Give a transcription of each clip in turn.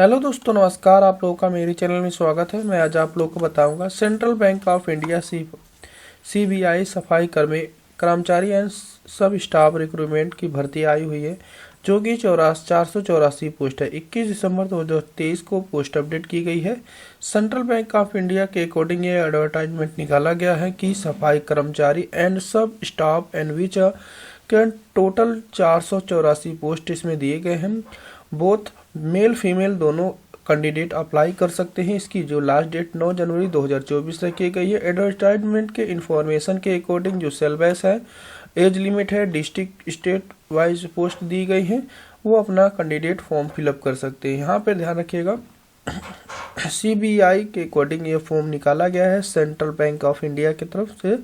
Hello दोस्तों, नमस्कार। आप लोगों का मेरे चैनल में स्वागत है। मैं आज आप लोगों को बताऊंगा central bank of India CBI सफाई कर्मचारी एंड सब स्टाफ रिक्रूटमेंट की भर्ती आई हुई है, जो कि 484 पोस्ट है। 21 दिसंबर 2023 को पोस्ट अपडेट की गई है। सेंट्रल बैंक ऑफ इंडिया के अकॉर्डिंग ये एडवर्टाइजमेंट निकाला गया है कि सफाई कर्मचारी एंड सब स्टाफ एंड विच के टोटल 484 पोस्ट इसमें दिए गए हैं। बोथ मेल फीमेल दोनों कैंडिडेट अप्लाई कर सकते हैं। इसकी जो लास्ट डेट 9 जनवरी 2024 रखी गई है। एडवर्टाइजमेंट के इंफॉर्मेशन के अकॉर्डिंग जो सिलेबस है, एज लिमिट है, डिस्ट्रिक्ट स्टेट वाइज पोस्ट दी गई है, वो अपना कैंडिडेट फॉर्म फिलअप कर सकते हैं। यहाँ पर ध्यान रखिएगा, सीबीआई के अकॉर्डिंग ये फॉर्म निकाला गया है सेंट्रल बैंक ऑफ इंडिया की तरफ से।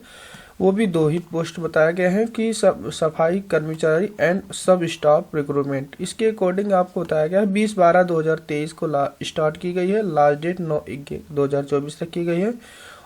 वो भी 2 ही पोस्ट बताया गया है कि सफाई कर्मचारी एंड सब स्टाफ रिक्रूटमेंट। इसके अकॉर्डिंग आपको बताया गया है 20/12/2023 को स्टार्ट की गई है। लास्ट डेट 9/1/2024 रखी गई है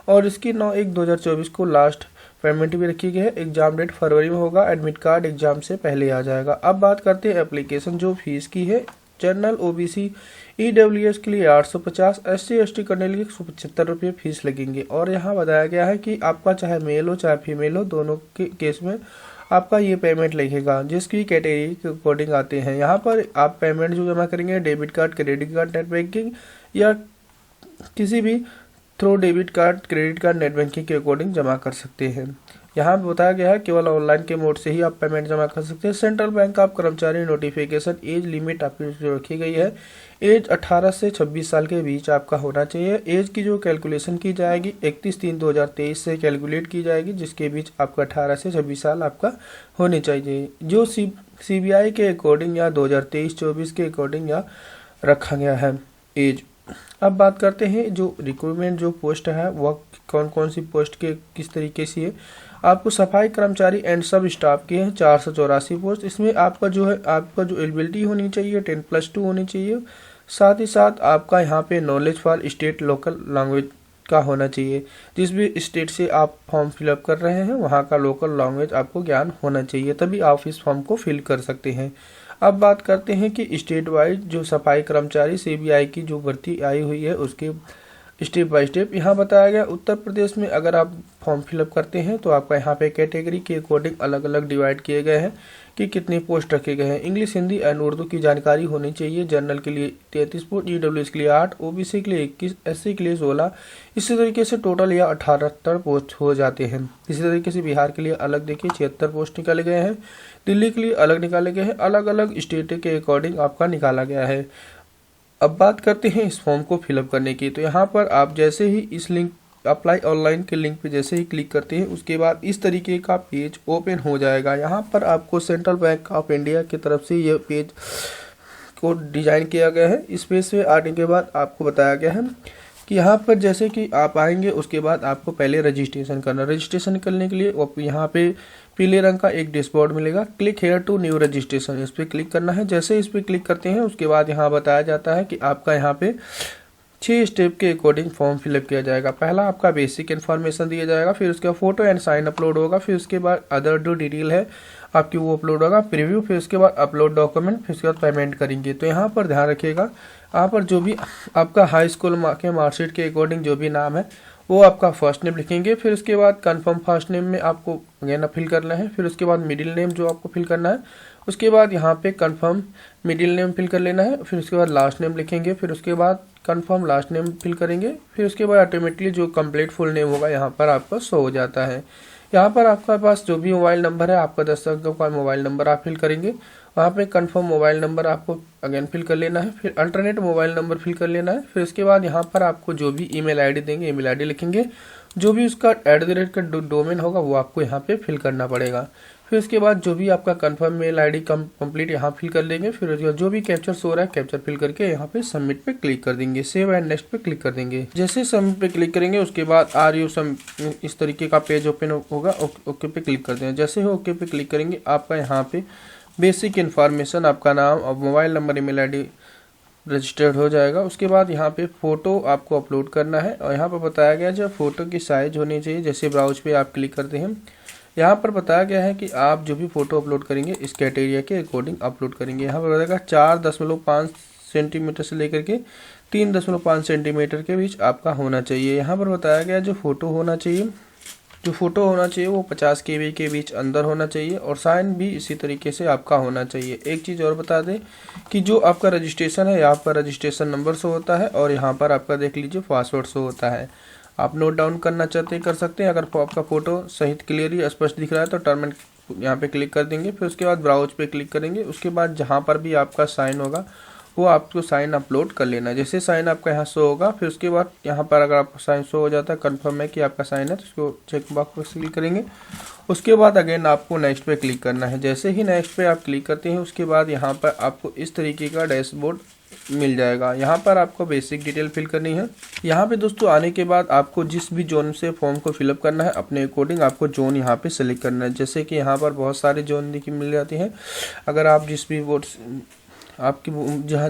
और इसकी 9/1/2024 को लास्ट पेमेंट भी रखी गई है। एग्जाम डेट फरवरी में होगा। एडमिट कार्ड एग्जाम से पहले आ जाएगा। अब बात करते हैं एप्लीकेशन जो फीस की है। जनरल ओबीसी ईडब्ल्यूएस के लिए 850, SC ST करने के लिए 175 रुपये फीस लगेंगे। और यहाँ बताया गया है कि आपका चाहे मेल हो चाहे फीमेल हो, दोनों के केस में आपका ये पेमेंट लगेगा, जिसकी कैटेगरी के अकॉर्डिंग आते हैं। यहाँ पर आप पेमेंट जो जमा करेंगे debit card, credit card, net banking या किसी भी through debit card, credit card, net banking के अकॉर्डिंग जमा कर सकते हैं। यहाँ बताया गया है केवल ऑनलाइन के मोड से ही आप पेमेंट जमा कर सकते हैं। सेंट्रल बैंक ऑफ कर्मचारी नोटिफिकेशन एज लिमिट आपकी जो रखी गई है, एज 18 से 26 साल के बीच आपका होना चाहिए। एज की जो कैलकुलेशन की जाएगी 31/3/2023 से कैलकुलेट की जाएगी, जिसके बीच आपका 18 से 26 साल आपका होने चाहिए, जो सीबीआई के अकॉर्डिंग या 2023-24 के अकॉर्डिंग या रखा गया है एज। अब बात करते हैं जो रिक्रूटमेंट जो पोस्ट है वह कौन कौन सी पोस्ट के किस तरीके से है। आपको सफाई कर्मचारी एंड सब स्टाफ के हैं 484 पोस्ट। इसमें आपका जो एलिजिबिलिटी होनी चाहिए 10+2 होनी चाहिए। साथ ही साथ आपका यहाँ पे knowledge for state local language का होना चाहिए। जिस भी स्टेट से आप फॉर्म फिलअप कर रहे हैं वहाँ का लोकल लैंग्वेज आपको ज्ञान होना चाहिए, तभी आप इस फॉर्म को फिल कर सकते हैं। अब बात करते हैं कि स्टेट वाइज जो सफाई कर्मचारी सीबीआई की जो भर्ती आई हुई है उसके स्टेप बाय स्टेप यहाँ बताया गया। उत्तर प्रदेश में अगर आप फॉर्म फिलअप करते हैं तो आपका यहाँ पे कैटेगरी के अकॉर्डिंग अलग अलग डिवाइड किए गए हैं कि कितने पोस्ट रखे गए हैं। इंग्लिश, हिंदी एंड उर्दू की जानकारी होनी चाहिए। जनरल के लिए 33 पोस्ट, ईडब्ल्यूएस के लिए 8, ओबीसी के लिए 21, SC के लिए 16। इसी तरीके से टोटल यह 78 पोस्ट हो जाते हैं। इसी तरीके से बिहार के लिए अलग देखिए 76 पोस्ट निकाले गए हैं। दिल्ली के लिए अलग निकाले गए हैं। अलग अलग स्टेट के अकॉर्डिंग आपका निकाला गया है। अब बात करते हैं इस फॉर्म को फिलअप करने की। तो यहाँ पर आप जैसे ही इस लिंक अप्लाई ऑनलाइन के लिंक पे जैसे ही क्लिक करते हैं उसके बाद इस तरीके का पेज ओपन हो जाएगा। यहाँ पर आपको सेंट्रल बैंक ऑफ इंडिया की तरफ से यह पेज को डिजाइन किया गया है। इस पेज पे आने के बाद आपको बताया गया है कि यहाँ पर जैसे कि आप आएंगे उसके बाद आपको पहले रजिस्ट्रेशन करना। रजिस्ट्रेशन करने के लिए यहाँ पे पीले रंग का एक डैशबोर्ड मिलेगा, click here to new registration, इस पर क्लिक करना है। जैसे इस पर क्लिक करते हैं उसके बाद यहाँ बताया जाता है कि आपका यहाँ पे 6 स्टेप के अकॉर्डिंग फॉर्म फिलअप किया जाएगा। पहला आपका बेसिक इन्फॉर्मेशन दिया जाएगा, फिर उसका फोटो एंड साइन अपलोड होगा, फिर उसके बाद अदर जो डिटेल है आपकी वो अपलोड होगा, प्रीव्यू, फिर उसके बाद अपलोड डॉक्यूमेंट, फिर उसके बाद पेमेंट करेंगे। तो यहाँ पर ध्यान रखिएगा, यहाँ पर जो भी आपका हाई स्कूल के मार्कशीट के अकॉर्डिंग जो भी नाम है वो आपका फर्स्ट नेम लिखेंगे। फिर उसके बाद कंफर्म फर्स्ट नेम में आपको अगेन फिल करना है। फिर उसके बाद मिडिल नेम जो आपको फिल करना है, उसके बाद यहाँ पे कंफर्म मिडिल नेम फिल कर लेना है। फिर उसके बाद लास्ट नेम लिखेंगे, फिर उसके बाद कंफर्म लास्ट नेम फिल करेंगे। फिर उसके बाद ऑटोमेटिकली जो कंप्लीट फुल नेम होगा यहाँ पर आपका शो हो जाता है। यहाँ पर आपका पास जो भी मोबाइल नंबर है आपका 10 अंकों का मोबाइल नंबर आप फिल करेंगे। वहाँ पे कंफर्म मोबाइल नंबर आपको अगेन फिल कर लेना है। फिर अल्टरनेट मोबाइल नंबर फिल कर लेना है। फिर उसके बाद यहाँ पर आपको जो भी ईमेल आईडी देंगे ईमेल आईडी लिखेंगे। जो भी उसका @ का डोमेन होगा वो आपको यहाँ पे फिल करना पड़ेगा। फिर उसके बाद जो भी आपका कंफर्म मेल आईडी कंप्लीट यहाँ फिल कर देंगे। फिर जो भी कैप्चर शो रहा है कैप्चर फिल करके यहाँ पे सबमिट पे क्लिक कर देंगे। सेव एंड नेक्स्ट पे क्लिक कर देंगे। जैसे सबमिट पे क्लिक करेंगे उसके बाद इस तरीके का पेज ओपन होगा। ओके पे क्लिक कर देंगे। जैसे ही ओके पे क्लिक करेंगे आपका यहाँ पे बेसिक इन्फॉर्मेशन, आपका नाम और mobile number, email ID registered हो जाएगा। उसके बाद यहाँ पे फ़ोटो आपको अपलोड करना है और यहाँ पर बताया गया जो फ़ोटो की साइज़ होनी चाहिए। जैसे ब्राउज पे आप क्लिक करते हैं यहाँ पर बताया गया है कि आप जो भी फ़ोटो अपलोड करेंगे इस क्राइटेरिया के अकॉर्डिंग अपलोड करेंगे। यहाँ पर बताएगा 4.5 सेंटीमीटर से लेकर के 3.5 सेंटीमीटर के बीच आपका होना चाहिए। यहाँ पर बताया गया जो फ़ोटो होना चाहिए वो 50 KB के बीच अंदर होना चाहिए और साइन भी इसी तरीके से आपका होना चाहिए। एक चीज़ और बता दें कि जो आपका रजिस्ट्रेशन है यहाँ पर रजिस्ट्रेशन नंबर शो होता है और यहाँ पर आपका देख लीजिए पासवर्ड शो होता है। आप नोट डाउन करना चाहते हैं कर सकते हैं। अगर आपका फ़ोटो सहित क्लियरली स्पष्ट दिख रहा है तो टर्म एंड यहाँ पे क्लिक कर देंगे। फिर उसके बाद ब्राउज पे क्लिक करेंगे। उसके बाद जहाँ पर भी आपका साइन होगा वो आपको साइन अपलोड कर लेना। जैसे साइन आपका यहाँ शो होगा फिर उसके बाद यहाँ पर अगर आपका साइन शो हो जाता है कंफर्म है कि आपका साइन है तो उसको चेक बॉक्स पर क्लिक करेंगे। उसके बाद अगेन आपको नेक्स्ट पे क्लिक करना है। जैसे ही नेक्स्ट पे आप क्लिक करते हैं उसके बाद यहाँ पर आपको इस तरीके का डैशबोर्ड मिल जाएगा। यहाँ पर आपको बेसिक डिटेल फिल करनी है। यहाँ पे दोस्तों आने के बाद आपको जिस भी जोन से फॉर्म को फिलअप करना है अपने अकॉर्डिंग आपको जोन यहाँ पे सेलेक्ट करना है। जैसे कि यहाँ पर बहुत सारे जोन देखिए मिल जाते हैं। अगर आप जिस भी बोर्ड आपकी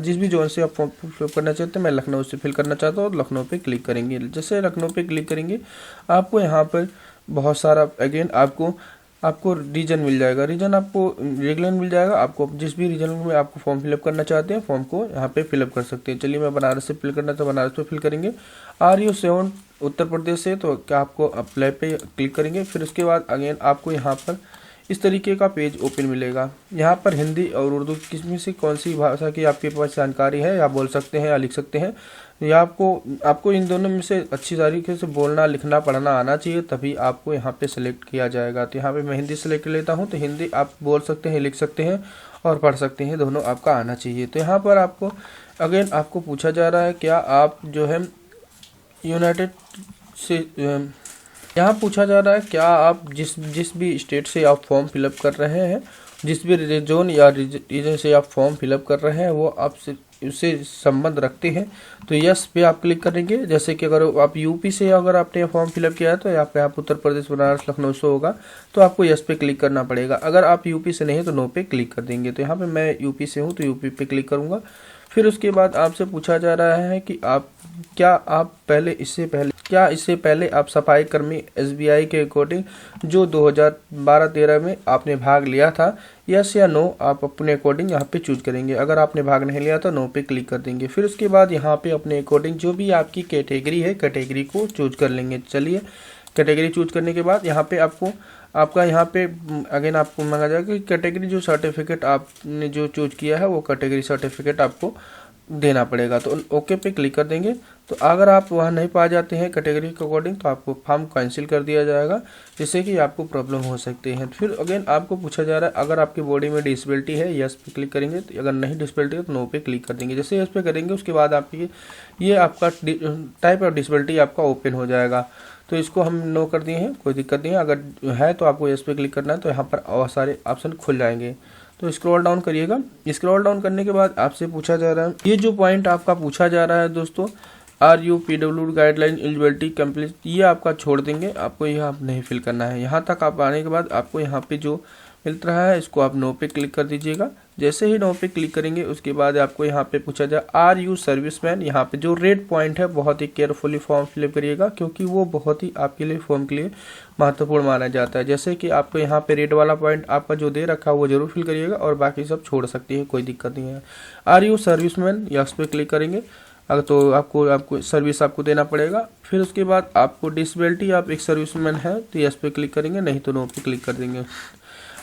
जिस भी जोन से आप फॉर्म फिलअप करना चाहते हैं, मैं लखनऊ से फिल करना चाहता हूँ, लखनऊ पे क्लिक करेंगे। जैसे लखनऊ पे क्लिक करेंगे आपको यहाँ पर बहुत सारा अगेन आपको रीजन मिल जाएगा। रीजन आपको रेगुलर मिल जाएगा। आपको जिस भी रीजन में आपको फॉर्म फिलअप करना चाहते हैं फॉर्म को यहाँ पे फिलअप कर सकते हैं। चलिए मैं बनारस से फिल करना तो बनारस पे फिल करेंगे। RU7 उत्तर प्रदेश से तो क्या आपको अप्लाई पे क्लिक करेंगे। फिर उसके बाद अगेन आपको यहाँ पर इस तरीके का पेज ओपन मिलेगा। यहाँ पर हिंदी और उर्दू किसमें से कौन सी भाषा की आपके पास जानकारी है या बोल सकते हैं या लिख सकते हैं, या आपको इन दोनों में से अच्छी तरीके से बोलना लिखना पढ़ना आना चाहिए, तभी आपको यहाँ पे सेलेक्ट किया जाएगा। तो यहाँ पे मैं हिंदी सेलेक्ट लेता हूँ। तो हिंदी आप बोल सकते हैं, लिख सकते हैं और पढ़ सकते हैं, दोनों आपका आना चाहिए। तो यहाँ पर आपको अगेन आपको पूछा जा रहा है क्या आप जो है यूनाइटेड से यहाँ पूछा जा रहा है क्या आप जिस भी स्टेट से आप फॉर्म फिलअप कर रहे हैं, जिस भी जोन या रीजन से आप फॉर्म फिलअप कर रहे हैं वो आपसे उससे संबंध रखते हैं तो यस पे आप क्लिक करेंगे। जैसे कि अगर आप यूपी से अगर आपने फॉर्म फिलअप किया है तो यहाँ पे आप उत्तर प्रदेश बनारस लखनऊ से होगा तो आपको यस पे क्लिक करना पड़ेगा। अगर आप यूपी से नहीं तो नो पे क्लिक कर देंगे। तो यहाँ पे मैं यूपी से हूँ तो यूपी पे क्लिक करूँगा। फिर उसके बाद आपसे पूछा जा रहा है कि इससे पहले आप सफाई कर्मी SBI के अकॉर्डिंग जो 2012-13 में आपने भाग लिया था, यस या नो आप अपने अकॉर्डिंग यहाँ पे चूज करेंगे। अगर आपने भाग नहीं लिया तो नो पे क्लिक कर देंगे। फिर उसके बाद यहाँ पे अपने अकॉर्डिंग जो भी आपकी कैटेगरी है कैटेगरी को चूज कर लेंगे। चलिए कैटेगरी चूज करने के बाद यहाँ पे आपका यहाँ पे अगेन आपको मांगा जाएगा कि कैटेगरी जो सर्टिफिकेट आपने जो चूज किया है वो कैटेगरी सर्टिफिकेट आपको देना पड़ेगा। तो ओके पे क्लिक कर देंगे। तो अगर आप वहाँ नहीं पा जाते हैं कैटेगरी के अकॉर्डिंग तो आपको फॉर्म कैंसिल कर दिया जाएगा, जिससे कि आपको प्रॉब्लम हो सकती है। फिर अगेन आपको पूछा जा रहा है अगर आपकी बॉडी में डिसेबिलिटी है यस पे क्लिक करेंगे, तो अगर नहीं डिसेबिलिटी है तो नो पे क्लिक कर देंगे। जैसे यस पे करेंगे उसके बाद आपकी ये आपका टाइप ऑफ डिसेबिलिटी आपका ओपन हो जाएगा। तो इसको हम नो कर दिए हैं, कोई दिक्कत नहीं है। अगर है तो आपको यस पे क्लिक करना है तो यहाँ पर बहुत सारे ऑप्शन खुल जाएंगे। तो स्क्रॉल डाउन करिएगा। स्क्रॉल डाउन करने के बाद आपसे पूछा जा रहा है ये जो पॉइंट आपका पूछा जा रहा है दोस्तों RU PW guideline eligibility complete, ये आपका छोड़ देंगे। आपको यह आप नहीं फिल करना है। यहाँ तक आप आने के बाद आपको यहाँ पे जो मिल रहा है इसको आप नो पे क्लिक कर दीजिएगा। जैसे ही नो पे क्लिक करेंगे उसके बाद आपको यहाँ पे पूछा जाए RU सर्विसमैन, यहाँ पे जो रेड पॉइंट है बहुत ही केयरफुली फॉर्म फिलअप करिएगा क्योंकि वो बहुत ही आपके लिए फॉर्म के लिए महत्वपूर्ण माना जाता है। जैसे कि आपको यहाँ पे रेड वाला पॉइंट आपका जो दे रखा है वो जरूर फिल करिएगा और बाकी सब छोड़ सकती है, कोई दिक्कत नहीं है। RU सर्विसमैन यस पे क्लिक करेंगे अगर तो आपको सर्विस आपको देना पड़ेगा। फिर उसके बाद आपको डिसेबिलिटी आप एक सर्विसमैन है तो यस पे क्लिक करेंगे, नहीं तो नो पे क्लिक कर देंगे।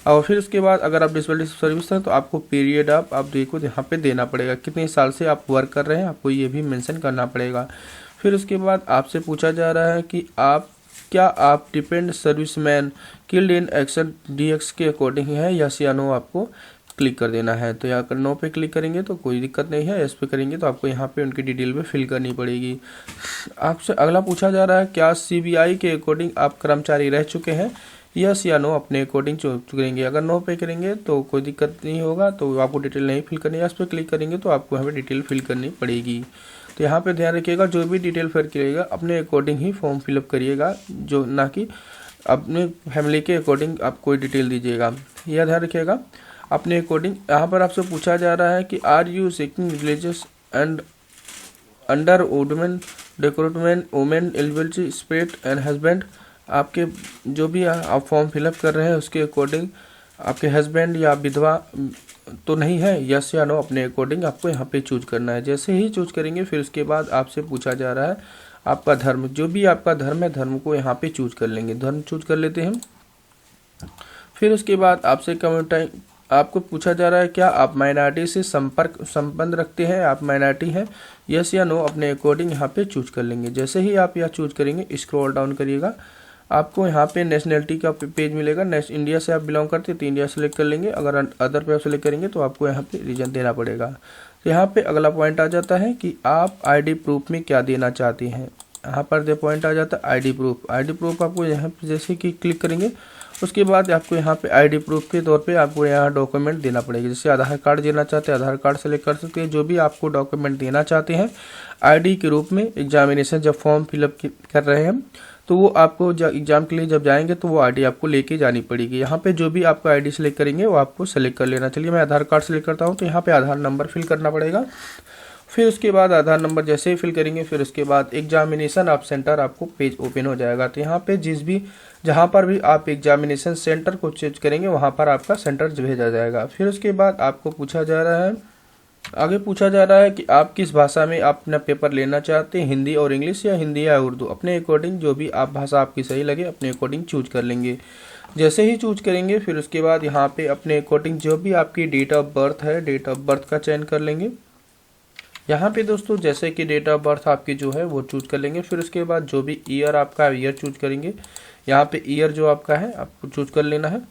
और फिर उसके बाद अगर आप डिसेबिलिटी सर्विस हैं तो आपको पीरियड आप देखो यहाँ पे देना पड़ेगा, कितने साल से आप वर्क कर रहे हैं आपको ये भी मेंशन करना पड़ेगा। फिर उसके बाद आपसे पूछा जा रहा है कि आप depend serviceman killed in action DX के अकॉर्डिंग है, यस या नो आपको क्लिक कर देना है। तो यहाँ नो पे क्लिक करेंगे तो कोई दिक्कत नहीं है, यस पे करेंगे तो आपको यहाँ पे उनकी डिटेल में फिल करनी पड़ेगी। आपसे अगला पूछा जा रहा है क्या CBI के अकॉर्डिंग आप कर्मचारी रह चुके हैं, यस या नो अपने अकॉर्डिंग चूज करेंगे। अगर नो पे करेंगे तो कोई दिक्कत नहीं होगा, तो आपको डिटेल नहीं फिल करनी है। यस पे क्लिक करेंगे तो आपको यहाँ पे डिटेल फिल करनी पड़ेगी। तो यहाँ पे ध्यान रखिएगा जो भी डिटेल फिल करिएगा अपने अकॉर्डिंग ही फॉर्म फिलअप करिएगा, जो ना कि अपने फैमिली के अकॉर्डिंग आप कोई डिटेल दीजिएगा, यह ध्यान रखिएगा अपने अकॉर्डिंग। यहाँ पर आपसे पूछा जा रहा है कि RU seeking religious and under women recruitment women eligibility स्पेट and husband, आपके जो भी आप फॉर्म फिलअप कर रहे हैं उसके अकॉर्डिंग आपके हस्बैंड या विधवा तो नहीं है, यस या नो अपने अकॉर्डिंग आपको यहाँ पे चूज करना है। जैसे ही चूज करेंगे फिर उसके बाद आपसे पूछा जा रहा है आपका धर्म, जो भी आपका धर्म है धर्म को यहाँ पे चूज कर लेंगे, धर्म चूज कर लेते हैं। फिर उसके बाद आपसे कम्युनिटी आपको पूछा जा रहा है क्या आप माइनॉरिटी से संबंध रखते हैं, आप माइनॉरिटी हैं, यस या नो अपने अकॉर्डिंग यहाँ पे चूज कर लेंगे। जैसे ही आप यह चूज करेंगे स्क्रॉल डाउन करिएगा, आपको यहाँ पे नेशनलिटी का पेज मिलेगा। इंडिया से आप बिलोंग करते हैं तो इंडिया सेलेक्ट कर लेंगे, अगर अदर पे आप सेलेक्ट करेंगे तो आपको यहाँ पे रीजन देना पड़ेगा। तो यहाँ पे अगला पॉइंट आ जाता है कि आप आईडी प्रूफ में क्या देना चाहते हैं। यहाँ पर पॉइंट आ जाता है आईडी प्रूफ। आईडी प्रूफ आपको यहाँ पे जैसे कि क्लिक करेंगे उसके बाद आपको यहाँ पे आईडी प्रूफ के तौर पे आपको यहाँ डॉक्यूमेंट देना पड़ेगा। जैसे आधार कार्ड देना चाहते हैं आधार कार्ड सेलेक्ट कर सकते हैं, जो भी आपको डॉक्यूमेंट देना चाहते हैं आईडी के रूप में। एग्जामिनेशन जब फॉर्म फिलअप कर रहे हैं तो वो आपको एग्जाम के लिए जब जाएंगे तो वो आईडी आपको लेके जानी पड़ेगी। यहाँ पे जो भी आपका आईडी सेलेक्ट करेंगे वो आपको सेलेक्ट कर लेना। चलिए मैं आधार कार्ड सेलेक्ट करता हूँ, तो यहाँ पे आधार नंबर फिल करना पड़ेगा। फिर उसके बाद आधार नंबर जैसे ही फिल करेंगे फिर उसके बाद एग्जामिनेशन आप सेंटर आपको पेज ओपन हो जाएगा। तो यहाँ पे जहाँ पर भी आप एग्जामिनेशन सेंटर को चूज करेंगे वहाँ पर आपका सेंटर भेजा जाएगा। फिर उसके बाद आपको पूछा जा रहा है, आगे पूछा जा रहा है कि आप किस भाषा में अपना पेपर लेना चाहते हैं, हिंदी और इंग्लिश या हिंदी या उर्दू। अपने अकॉर्डिंग जो भी आप भाषा आपकी सही लगे अपने अकॉर्डिंग चूज कर लेंगे। जैसे ही चूज करेंगे फिर उसके बाद यहाँ पे अपने अकॉर्डिंग जो भी आपकी डेट ऑफ बर्थ है डेट ऑफ बर्थ का चयन कर लेंगे। यहाँ पे दोस्तों जैसे कि डेट ऑफ बर्थ आपकी जो है वो चूज कर लेंगे। फिर उसके बाद जो भी ईयर आपका ईयर चूज करेंगे। यहाँ पे ईयर जो आपका है आपको चूज कर लेना है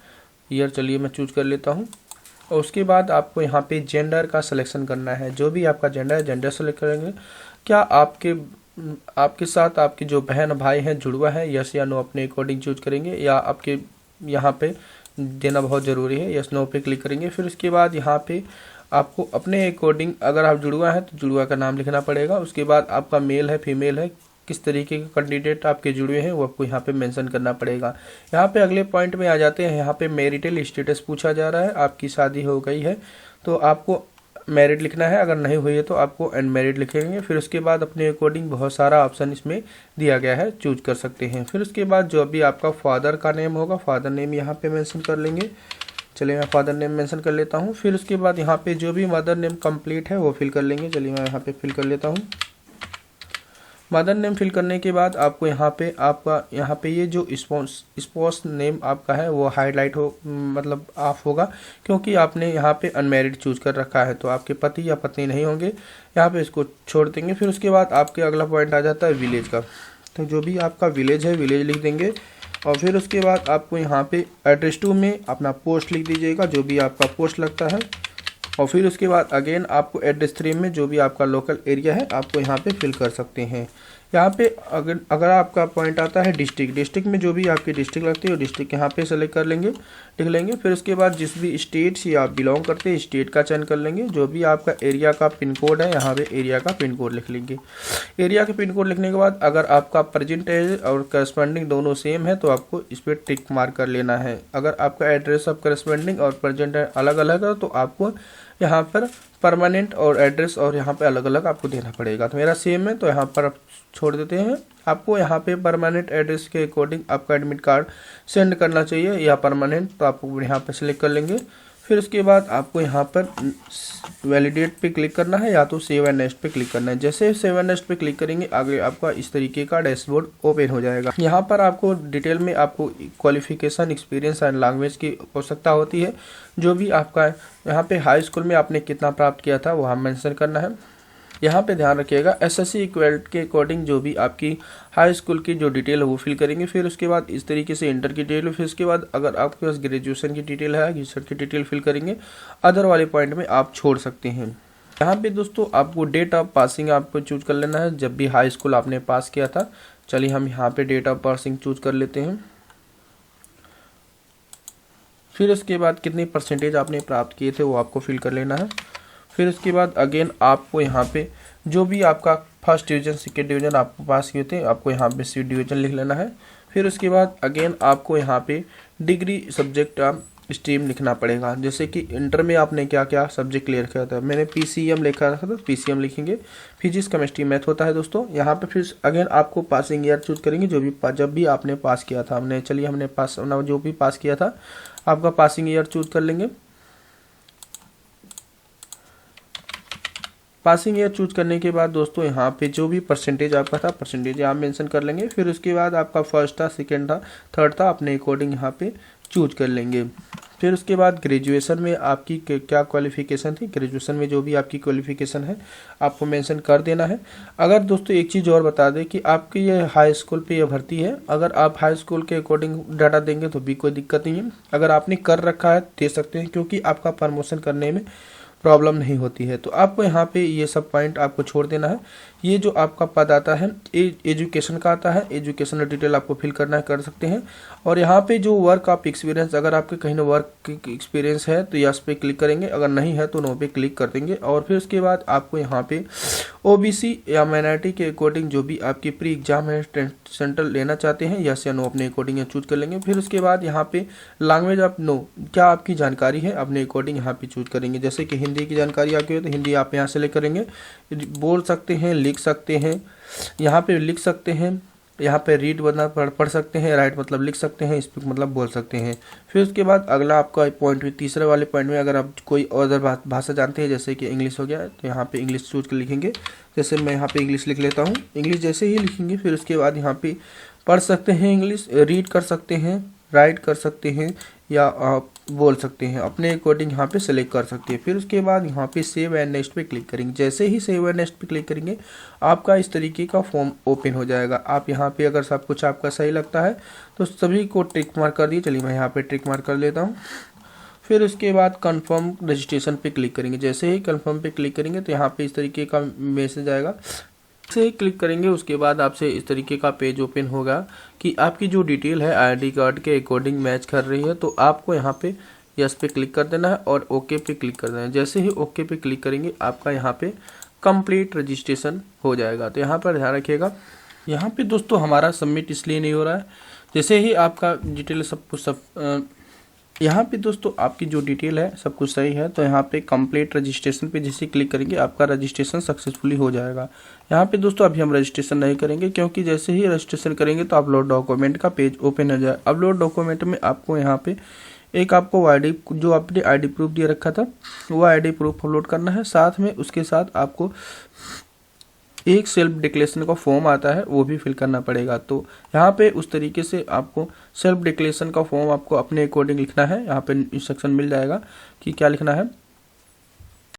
ईयर। चलिए मैं चूज कर लेता हूँ। और उसके बाद आपको यहाँ पे जेंडर का सिलेक्शन करना है, जो भी आपका जेंडर है जेंडर सेलेक्ट करेंगे। क्या आपके साथ आपकी जो बहन भाई हैं जुड़वा है, यस या नो अपने अकॉर्डिंग चूज करेंगे, या आपके यहाँ पे देना बहुत ज़रूरी है, यस नो पे क्लिक करेंगे। फिर उसके बाद यहाँ पे आपको अपने अकॉर्डिंग अगर आप जुड़वा हैं तो जुड़वा का नाम लिखना पड़ेगा। उसके बाद आपका मेल है फीमेल है, किस तरीके के कैंडिडेट आपके जुड़े हैं वो आपको यहाँ पे मेंशन करना पड़ेगा। यहाँ पे अगले पॉइंट में आ जाते हैं। यहाँ पे मैरिटल स्टेटस पूछा जा रहा है, आपकी शादी हो गई है तो आपको मैरिड लिखना है, अगर नहीं हुई है तो आपको अनमैरिड लिखेंगे। फिर उसके बाद अपने अकॉर्डिंग बहुत सारा ऑप्शन इसमें दिया गया है, चूज कर सकते हैं। फिर उसके बाद जो भी आपका फादर का नेम होगा फादर नेम यहाँ पे मेंशन कर लेंगे। चलिए मैं फादर नेम मेंशन कर लेता हूँ। फिर उसके बाद यहाँ पे जो भी मदर नेम कंप्लीट है वो फिल कर लेंगे। चलिए मैं यहाँ पे फिल कर लेता हूँ। मदर नेम फिल करने के बाद आपको यहाँ पे ये जो स्पाउस नेम आपका है वो हाईलाइट हो मतलब ऑफ होगा, क्योंकि आपने यहाँ पे अनमैरिड चूज कर रखा है तो आपके पति या पत्नी नहीं होंगे। यहाँ पे इसको छोड़ देंगे। फिर उसके बाद आपके अगला पॉइंट आ जाता है विलेज का, तो जो भी आपका विलेज है विलेज लिख देंगे। और फिर उसके बाद आपको यहाँ पे एड्रेस 2 में अपना पोस्ट लिख दीजिएगा, जो भी आपका पोस्ट लगता है। और फिर उसके बाद अगेन आपको एड्रेस 3 में जो भी आपका लोकल एरिया है आपको यहाँ पे फिल कर सकते हैं। यहाँ पे अगर आपका पॉइंट आता है डिस्ट्रिक्ट में जो भी आपकी डिस्ट्रिक्ट लगती है वो डिस्ट्रिक्ट यहाँ पे सेलेक्ट कर लेंगे, लिख लेंगे। फिर उसके बाद जिस भी स्टेट से आप बिलोंग करते हैं स्टेट का चयन कर लेंगे। जो भी आपका एरिया का पिन कोड है यहाँ पे एरिया का पिन कोड लिख लेंगे। एरिया का पिन कोड लिखने के बाद अगर आपका प्रेजेंट एज और करस्पॉन्डिंग दोनों सेम है तो आपको इस पर टिक मार्क कर लेना है। अगर आपका एड्रेस ऑफ करस्पॉन्डिंग और प्रेजेंट अलग अलग है तो आपको यहाँ पर परमानेंट और एड्रेस और यहाँ पे अलग अलग आपको देना पड़ेगा। तो मेरा सेम है तो यहाँ पर छोड़ देते हैं। आपको यहाँ पे परमानेंट एड्रेस के अकॉर्डिंग आपका एडमिट कार्ड सेंड करना चाहिए या परमानेंट, तो आपको यहाँ पे सिलेक्ट कर लेंगे। फिर उसके बाद आपको यहाँ पर वैलिडेट पे क्लिक करना है या तो सेव एंड नेक्स्ट पे क्लिक करना है। जैसे सेव एंड नेक्स्ट पे क्लिक करेंगे आगे आपका इस तरीके का डैशबोर्ड ओपन हो जाएगा। यहाँ पर आपको डिटेल में आपको क्वालिफिकेशन एक्सपीरियंस एंड लैंग्वेज की आवश्यकता होती है। जो भी आपका यहाँ पे हाई स्कूल में आपने कितना प्राप्त किया था वो हम मेंशन करना है। यहाँ पे ध्यान रखिएगा SSC इक्वल्ट के अकॉर्डिंग जो भी आपकी हाई स्कूल की जो डिटेल है वो फिल करेंगे। फिर उसके बाद इस तरीके से इंटर की डिटेल, फिर उसके बाद अगर आपके पास ग्रेजुएशन की डिटेल है ग्रेजुएशन की डिटेल फिल करेंगे। अदर वाले पॉइंट में आप छोड़ सकते हैं। यहाँ पे दोस्तों आपको डेट ऑफ पासिंग आपको चूज कर लेना है, जब भी हाई स्कूल आपने पास किया था। चलिए हम यहाँ पे डेट ऑफ पासिंग चूज कर लेते हैं। फिर उसके बाद कितनी परसेंटेज आपने प्राप्त किए थे वो आपको फिल कर लेना है। फिर उसके बाद अगेन आपको यहाँ पे जो भी आपका फर्स्ट डिवीज़न सेकेंड डिवीज़न आपको पास किए थे आपको यहाँ पे सी डिवीज़न लिख लेना है। फिर उसके बाद अगेन आपको यहाँ पे डिग्री सब्जेक्ट स्ट्रीम लिखना पड़ेगा। जैसे कि इंटर में आपने क्या क्या सब्जेक्ट क्लियर किया था, मैंने पीसीएम लिखा था तो पीसीएम लिखेंगे, फिजिक्स केमिस्ट्री मैथ होता है दोस्तों। यहाँ पे फिर अगेन आपको पासिंग ईयर चूज करेंगे, जब भी आपने पास किया था। हमने पास जो भी पास किया था आपका पासिंग ईयर चूज कर लेंगे। पासिंग ईयर चूज करने के बाद दोस्तों यहाँ पे जो भी परसेंटेज आपका था परसेंटेज आप मेंशन कर लेंगे। फिर उसके बाद आपका फर्स्ट था, सेकंड था, थर्ड था, अपने अकॉर्डिंग यहाँ पे चूज कर लेंगे। फिर उसके बाद ग्रेजुएशन में आपकी क्या क्वालिफिकेशन थी, ग्रेजुएशन में जो भी आपकी क्वालिफिकेशन है आपको मेंशन कर देना है। अगर दोस्तों एक चीज़ और बता दें कि आपकी ये हाई स्कूल पे ये भर्ती है, अगर आप हाई स्कूल के अकॉर्डिंग डाटा देंगे तो भी कोई दिक्कत नहीं है। अगर आपने कर रखा है दे सकते हैं, क्योंकि आपका प्रमोशन करने में प्रॉब्लम नहीं होती है। तो आपको यहाँ पे ये सब पॉइंट आपको छोड़ देना है। ये जो आपका पद आता है एजुकेशन का आता है, एजुकेशनल डिटेल आपको फिल करना है, कर सकते हैं। और यहाँ पे जो वर्क ऑफ एक्सपीरियंस, अगर आपके कहीं ना वर्क एक्सपीरियंस है तो यस पे क्लिक करेंगे, अगर नहीं है तो नो पे क्लिक कर देंगे। और फिर उसके बाद आपको यहाँ पे ओबीसी या माइनॉरिटी के अकॉर्डिंग जो भी आपकी प्री एग्जाम है सेंट्रल लेना चाहते हैं, यस या नो अपने अकॉर्डिंग चूज कर लेंगे। फिर उसके बाद यहाँ पे लैंग्वेज ऑफ नो, क्या आपकी जानकारी है अपने अकॉर्डिंग यहाँ पे चूज करेंगे। जैसे कि हिंदी की जानकारी आपकी हो तो हिंदी आप यहाँ से ले करेंगे, बोल सकते हैं, लिख सकते हैं, यहाँ पे लिख सकते हैं, यहाँ पे रीड बना पढ़ सकते हैं, राइट मतलब लिख सकते हैं, स्पीक मतलब बोल सकते हैं। फिर उसके बाद अगला आपका पॉइंट, तीसरे वाले पॉइंट में अगर आप कोई अदर भाषा जानते हैं, जैसे कि इंग्लिश हो गया, तो यहाँ पे इंग्लिश चूज कर लिखेंगे। जैसे मैं यहाँ पे इंग्लिश लिख लेता हूँ, इंग्लिश जैसे ही लिखेंगे फिर उसके बाद यहाँ पे पढ़ सकते हैं इंग्लिश, रीड कर सकते हैं, राइट कर सकते हैं या आप बोल सकते हैं, अपने अकॉर्डिंग यहाँ पे सेलेक्ट कर सकते हैं। फिर उसके बाद यहाँ पे सेव एंड नेक्स्ट पे क्लिक करेंगे। जैसे ही सेव एंड नेक्स्ट पे क्लिक करेंगे आपका इस तरीके का फॉर्म ओपन हो जाएगा। आप यहाँ पे अगर सब कुछ आपका सही लगता है तो सभी को टिक मार्क कर दिए। चलिए मैं यहाँ पे टिक मार्क कर लेता हूँ। फिर उसके बाद कंफर्म रजिस्ट्रेशन पे क्लिक करेंगे। जैसे ही कंफर्म पे क्लिक करेंगे तो यहाँ पे इस तरीके का मैसेज आएगा। से ही क्लिक करेंगे उसके बाद आपसे इस तरीके का पेज ओपन होगा कि आपकी जो डिटेल है आईडी कार्ड के अकॉर्डिंग मैच कर रही है। तो आपको यहाँ पे यस पे क्लिक कर देना है और ओके पे क्लिक कर देना है। जैसे ही ओके पे क्लिक करेंगे आपका यहाँ पे कंप्लीट रजिस्ट्रेशन हो जाएगा। तो यहाँ पर ध्यान रखिएगा, यहाँ पे दोस्तों हमारा सबमिट इसलिए नहीं हो रहा है, जैसे ही आपका डिटेल सब कुछ यहाँ पे दोस्तों आपकी जो डिटेल है सब कुछ सही है तो यहाँ पे कंप्लीट रजिस्ट्रेशन पे जैसे क्लिक करेंगे आपका रजिस्ट्रेशन सक्सेसफुली हो जाएगा। यहाँ पे दोस्तों अभी हम रजिस्ट्रेशन नहीं करेंगे, क्योंकि जैसे ही रजिस्ट्रेशन करेंगे तो अपलोड डॉक्यूमेंट का पेज ओपन हो जाए। अपलोड डॉक्यूमेंट में आपको यहाँ पे एक आपको आईडी, जो आपने आईडी प्रूफ दिया रखा था वो आईडी प्रूफ अपलोड करना है। साथ में उसके साथ आपको एक सेल्फ डिक्लेरेशन का फॉर्म आता है वो भी फिल करना पड़ेगा। तो यहाँ पे उस तरीके से आपको सेल्फ डिक्लेरेशन का फॉर्म आपको अपने अकॉर्डिंग लिखना है। यहाँ पे इंस्ट्रक्शन मिल जाएगा कि क्या लिखना है।